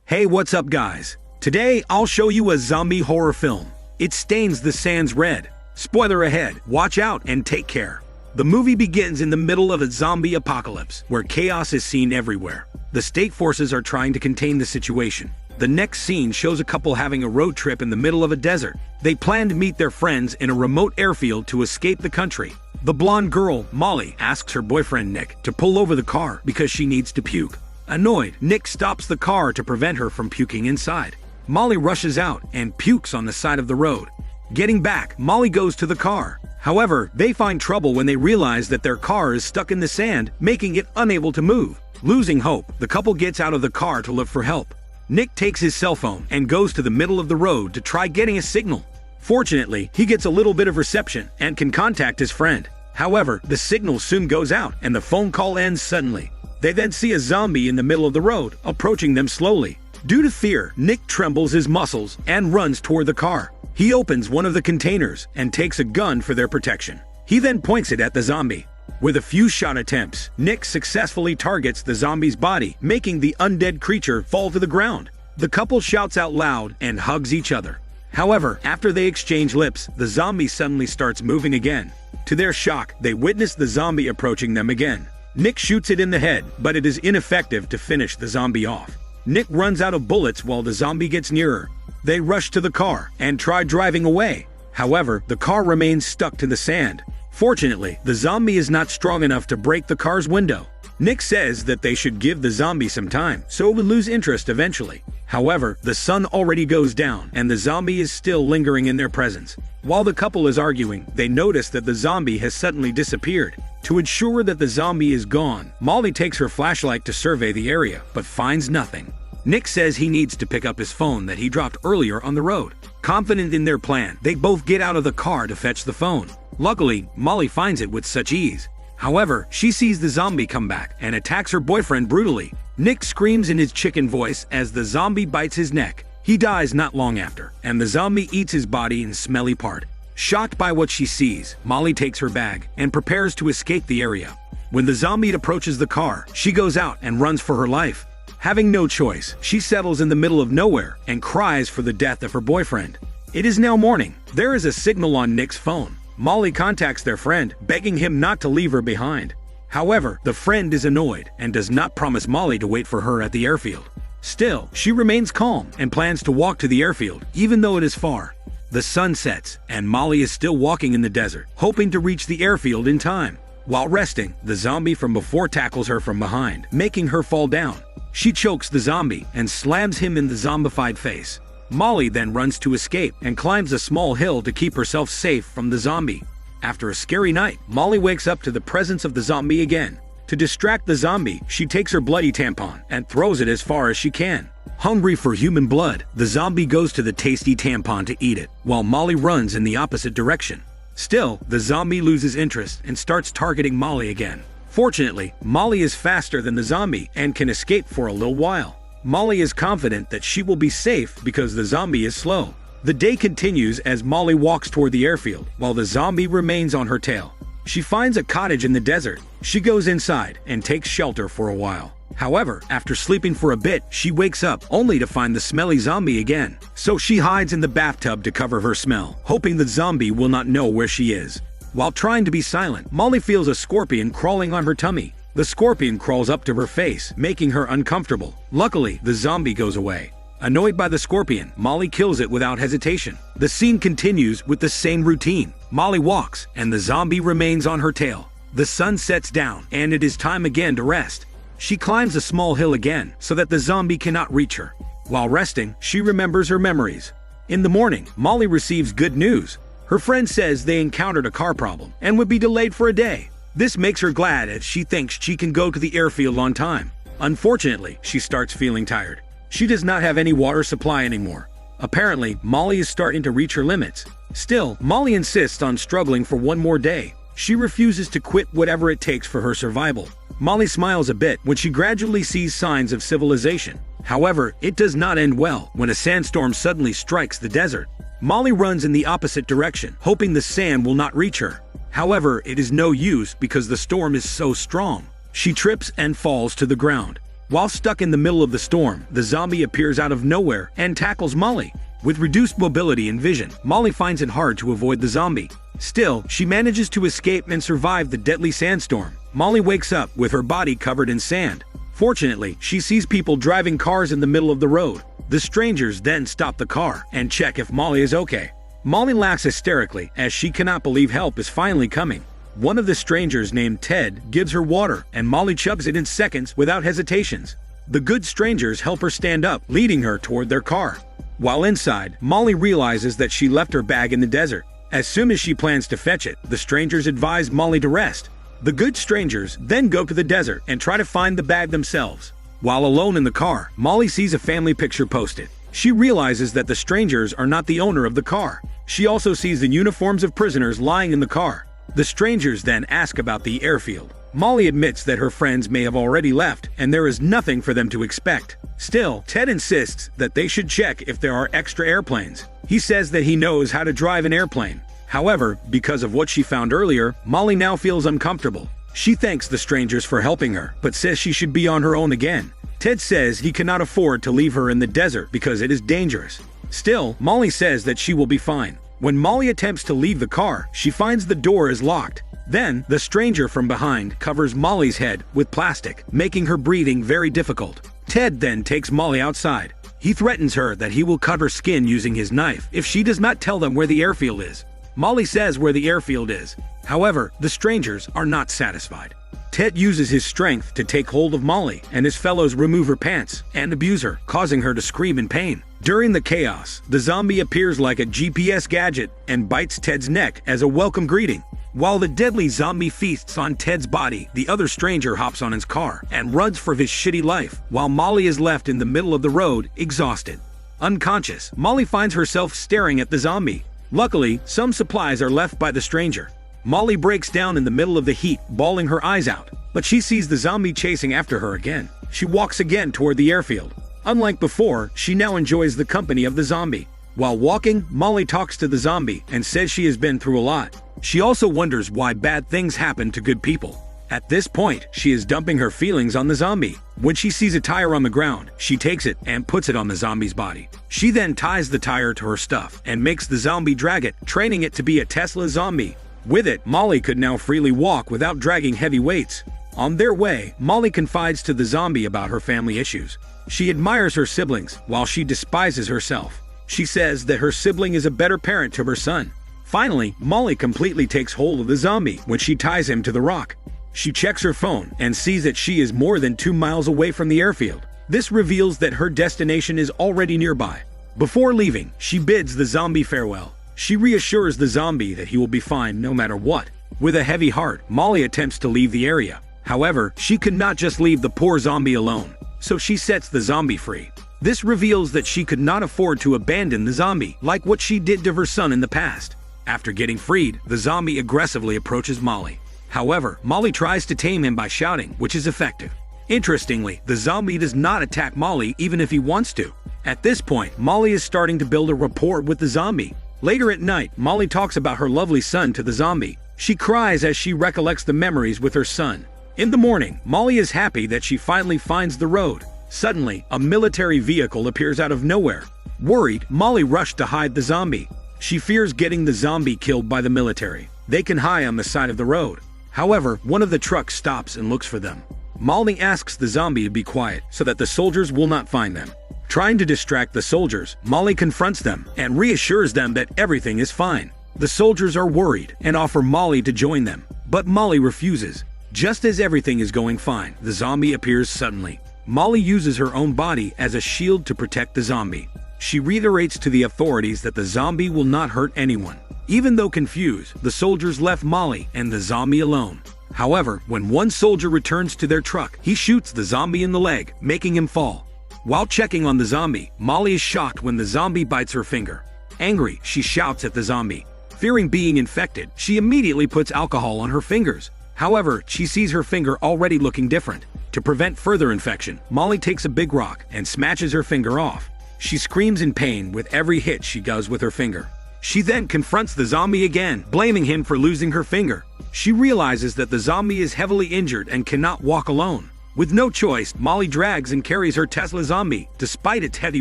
Hey, what's up guys? Today I'll show you a zombie horror film. It stains the sands red. Spoiler ahead, watch out and take care. The movie begins in the middle of a zombie apocalypse, where chaos is seen everywhere. The state forces are trying to contain the situation. The next scene shows a couple having a road trip in the middle of a desert. They plan to meet their friends in a remote airfield to escape the country. The blonde girl, Molly, asks her boyfriend Nick to pull over the car because she needs to puke. Annoyed, Nick stops the car to prevent her from puking inside. Molly rushes out and pukes on the side of the road. Getting back, Molly goes to the car. However, they find trouble when they realize that their car is stuck in the sand, making it unable to move. Losing hope, the couple gets out of the car to look for help. Nick takes his cell phone and goes to the middle of the road to try getting a signal. Fortunately, he gets a little bit of reception and can contact his friend. However, the signal soon goes out and the phone call ends suddenly. They then see a zombie in the middle of the road, approaching them slowly. Due to fear, Nick trembles his muscles and runs toward the car. He opens one of the containers and takes a gun for their protection. He then points it at the zombie. With a few shot attempts, Nick successfully targets the zombie's body, making the undead creature fall to the ground. The couple shouts out loud and hugs each other. However, after they exchange lips, the zombie suddenly starts moving again. To their shock, they witness the zombie approaching them again. Nick shoots it in the head, but it is ineffective to finish the zombie off. Nick runs out of bullets while the zombie gets nearer. They rush to the car and try driving away. However, the car remains stuck to the sand. Fortunately, the zombie is not strong enough to break the car's window. Nick says that they should give the zombie some time, so it would lose interest eventually. However, the sun already goes down and the zombie is still lingering in their presence. While the couple is arguing, they notice that the zombie has suddenly disappeared. To ensure that the zombie is gone, Molly takes her flashlight to survey the area, but finds nothing. Nick says he needs to pick up his phone that he dropped earlier on the road. Confident in their plan, they both get out of the car to fetch the phone. Luckily, Molly finds it with such ease. However, she sees the zombie come back and attacks her boyfriend brutally. Nick screams in his chicken voice as the zombie bites his neck. He dies not long after, and the zombie eats his body in smelly part. Shocked by what she sees, Molly takes her bag and prepares to escape the area. When the zombie approaches the car, she goes out and runs for her life. Having no choice, she settles in the middle of nowhere and cries for the death of her boyfriend. It is now morning. There is a signal on Nick's phone. Molly contacts their friend, begging him not to leave her behind. However, the friend is annoyed and does not promise Molly to wait for her at the airfield. Still, she remains calm and plans to walk to the airfield, even though it is far. The sun sets, and Molly is still walking in the desert, hoping to reach the airfield in time. While resting, the zombie from before tackles her from behind, making her fall down. She chokes the zombie and slams him in the zombified face. Molly then runs to escape and climbs a small hill to keep herself safe from the zombie. After a scary night, Molly wakes up to the presence of the zombie again. To distract the zombie, she takes her bloody tampon and throws it as far as she can. Hungry for human blood, the zombie goes to the tasty tampon to eat it, while Molly runs in the opposite direction. Still, the zombie loses interest and starts targeting Molly again. Fortunately, Molly is faster than the zombie and can escape for a little while. Molly is confident that she will be safe because the zombie is slow. The day continues as Molly walks toward the airfield, while the zombie remains on her tail. She finds a cottage in the desert. She goes inside and takes shelter for a while. However, after sleeping for a bit, she wakes up only to find the smelly zombie again. So she hides in the bathtub to cover her smell, hoping the zombie will not know where she is. While trying to be silent, Molly feels a scorpion crawling on her tummy. The scorpion crawls up to her face, making her uncomfortable. Luckily, the zombie goes away. Annoyed by the scorpion, Molly kills it without hesitation. The scene continues with the same routine. Molly walks, and the zombie remains on her tail. The sun sets down, and it is time again to rest. She climbs a small hill again, so that the zombie cannot reach her. While resting, she remembers her memories. In the morning, Molly receives good news. Her friend says they encountered a car problem and would be delayed for a day. This makes her glad as she thinks she can go to the airfield on time. Unfortunately, she starts feeling tired. She does not have any water supply anymore. Apparently, Molly is starting to reach her limits. Still, Molly insists on struggling for one more day. She refuses to quit whatever it takes for her survival. Molly smiles a bit when she gradually sees signs of civilization. However, it does not end well when a sandstorm suddenly strikes the desert. Molly runs in the opposite direction, hoping the sand will not reach her. However, it is no use because the storm is so strong. She trips and falls to the ground. While stuck in the middle of the storm, the zombie appears out of nowhere and tackles Molly. With reduced mobility and vision, Molly finds it hard to avoid the zombie. Still, she manages to escape and survive the deadly sandstorm. Molly wakes up with her body covered in sand. Fortunately, she sees people driving cars in the middle of the road. The strangers then stop the car and check if Molly is okay. Molly laughs hysterically as she cannot believe help is finally coming. One of the strangers named Ted gives her water and Molly chugs it in seconds without hesitations. The good strangers help her stand up, leading her toward their car. While inside, Molly realizes that she left her bag in the desert. As soon as she plans to fetch it, the strangers advise Molly to rest. The good strangers then go to the desert and try to find the bag themselves. While alone in the car, Molly sees a family picture posted. She realizes that the strangers are not the owner of the car. She also sees the uniforms of prisoners lying in the car. The strangers then ask about the airfield. Molly admits that her friends may have already left and there is nothing for them to expect. Still, Ted insists that they should check if there are extra airplanes. He says that he knows how to drive an airplane. However, because of what she found earlier, Molly now feels uncomfortable. She thanks the strangers for helping her, but says she should be on her own again. Ted says he cannot afford to leave her in the desert because it is dangerous. Still, Molly says that she will be fine. When Molly attempts to leave the car, she finds the door is locked. Then, the stranger from behind covers Molly's head with plastic, making her breathing very difficult. Ted then takes Molly outside. He threatens her that he will cut her skin using his knife if she does not tell them where the airfield is. Molly says where the airfield is. However, the strangers are not satisfied. Ted uses his strength to take hold of Molly, and his fellows remove her pants and abuse her, causing her to scream in pain. During the chaos, the zombie appears like a GPS gadget and bites Ted's neck as a welcome greeting. While the deadly zombie feasts on Ted's body, the other stranger hops on his car and runs for his shitty life, while Molly is left in the middle of the road, exhausted. Unconscious, Molly finds herself staring at the zombie. Luckily, some supplies are left by the stranger. Molly breaks down in the middle of the heat, bawling her eyes out, but she sees the zombie chasing after her again. She walks again toward the airfield. Unlike before, she now enjoys the company of the zombie. While walking, Molly talks to the zombie and says she has been through a lot. She also wonders why bad things happen to good people. At this point, she is dumping her feelings on the zombie. When she sees a tire on the ground, she takes it and puts it on the zombie's body. She then ties the tire to her stuff and makes the zombie drag it, training it to be a Tesla zombie. With it, Molly could now freely walk without dragging heavy weights. On their way, Molly confides to the zombie about her family issues. She admires her siblings, while she despises herself. She says that her sibling is a better parent to her son. Finally, Molly completely takes hold of the zombie when she ties him to the rock. She checks her phone and sees that she is more than 2 miles away from the airfield. This reveals that her destination is already nearby. Before leaving, she bids the zombie farewell. She reassures the zombie that he will be fine no matter what. With a heavy heart, Molly attempts to leave the area. However, she could not just leave the poor zombie alone, so she sets the zombie free. This reveals that she could not afford to abandon the zombie, like what she did to her son in the past. After getting freed, the zombie aggressively approaches Molly. However, Molly tries to tame him by shouting, which is effective. Interestingly, the zombie does not attack Molly even if he wants to. At this point, Molly is starting to build a rapport with the zombie. Later at night, Molly talks about her lovely son to the zombie. She cries as she recollects the memories with her son. In the morning, Molly is happy that she finally finds the road. Suddenly, a military vehicle appears out of nowhere. Worried, Molly rushed to hide the zombie. She fears getting the zombie killed by the military. They can hide on the side of the road. However, one of the trucks stops and looks for them. Molly asks the zombie to be quiet so that the soldiers will not find them. Trying to distract the soldiers, Molly confronts them and reassures them that everything is fine. The soldiers are worried and offer Molly to join them, but Molly refuses. Just as everything is going fine, the zombie appears suddenly. Molly uses her own body as a shield to protect the zombie. She reiterates to the authorities that the zombie will not hurt anyone. Even though confused, the soldiers left Molly and the zombie alone. However, when one soldier returns to their truck, he shoots the zombie in the leg, making him fall. While checking on the zombie, Molly is shocked when the zombie bites her finger. Angry, she shouts at the zombie. Fearing being infected, she immediately puts alcohol on her fingers. However, she sees her finger already looking different. To prevent further infection, Molly takes a big rock and smashes her finger off. She screams in pain with every hit she does with her finger. She then confronts the zombie again, blaming him for losing her finger. She realizes that the zombie is heavily injured and cannot walk alone. With no choice, Molly drags and carries her Tesla zombie, despite its heavy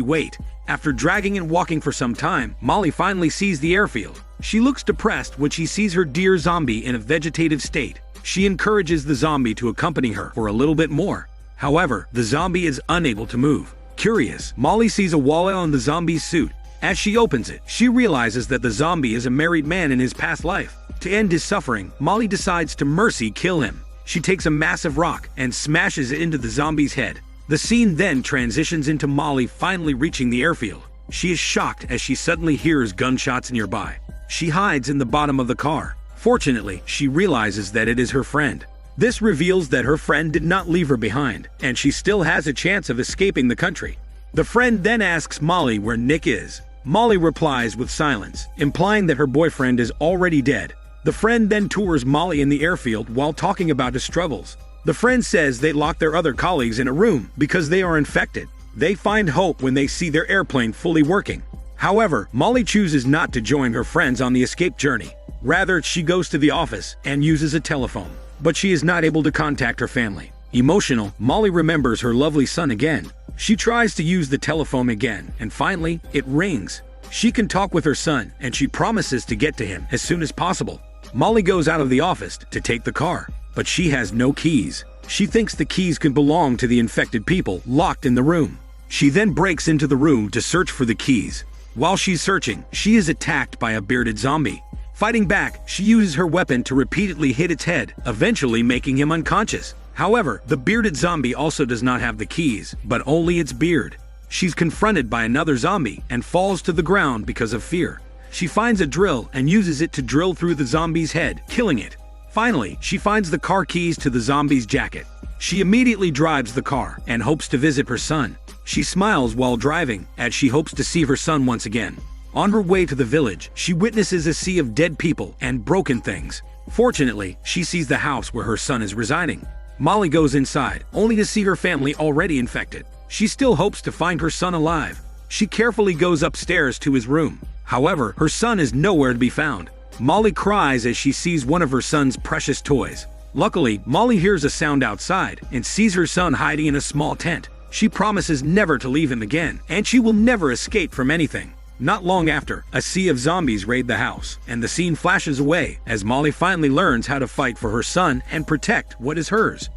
weight. After dragging and walking for some time, Molly finally sees the airfield. She looks depressed when she sees her dear zombie in a vegetative state. She encourages the zombie to accompany her for a little bit more. However, the zombie is unable to move. Curious, Molly sees a wallet on the zombie's suit. As she opens it, she realizes that the zombie is a married man in his past life. To end his suffering, Molly decides to mercy kill him. She takes a massive rock and smashes it into the zombie's head. The scene then transitions into Molly finally reaching the airfield. She is shocked as she suddenly hears gunshots nearby. She hides in the bottom of the car. Fortunately, she realizes that it is her friend. This reveals that her friend did not leave her behind, and she still has a chance of escaping the country. The friend then asks Molly where Nick is. Molly replies with silence, implying that her boyfriend is already dead. The friend then tours Molly in the airfield while talking about his struggles. The friend says they locked their other colleagues in a room because they are infected. They find hope when they see their airplane fully working. However, Molly chooses not to join her friends on the escape journey. Rather, she goes to the office and uses a telephone. But she is not able to contact her family. Emotional, Molly remembers her lovely son again. She tries to use the telephone again, and finally, it rings. She can talk with her son, and she promises to get to him as soon as possible. Molly goes out of the office to take the car, but she has no keys. She thinks the keys can belong to the infected people locked in the room. She then breaks into the room to search for the keys. While she's searching, she is attacked by a bearded zombie. Fighting back, she uses her weapon to repeatedly hit its head, eventually making him unconscious. However, the bearded zombie also does not have the keys, but only its beard. She's confronted by another zombie and falls to the ground because of fear. She finds a drill and uses it to drill through the zombie's head, killing it. Finally, she finds the car keys to the zombie's jacket. She immediately drives the car and hopes to visit her son. She smiles while driving as she hopes to see her son once again. On her way to the village, she witnesses a sea of dead people and broken things. Fortunately, she sees the house where her son is residing. Molly goes inside, only to see her family already infected. She still hopes to find her son alive. She carefully goes upstairs to his room. However, her son is nowhere to be found. Molly cries as she sees one of her son's precious toys. Luckily, Molly hears a sound outside and sees her son hiding in a small tent. She promises never to leave him again, and she will never escape from anything. Not long after, a sea of zombies raid the house, and the scene flashes away as Molly finally learns how to fight for her son and protect what is hers.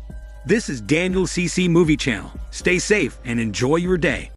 This is Daniel CC Movie Channel. Stay safe and enjoy your day.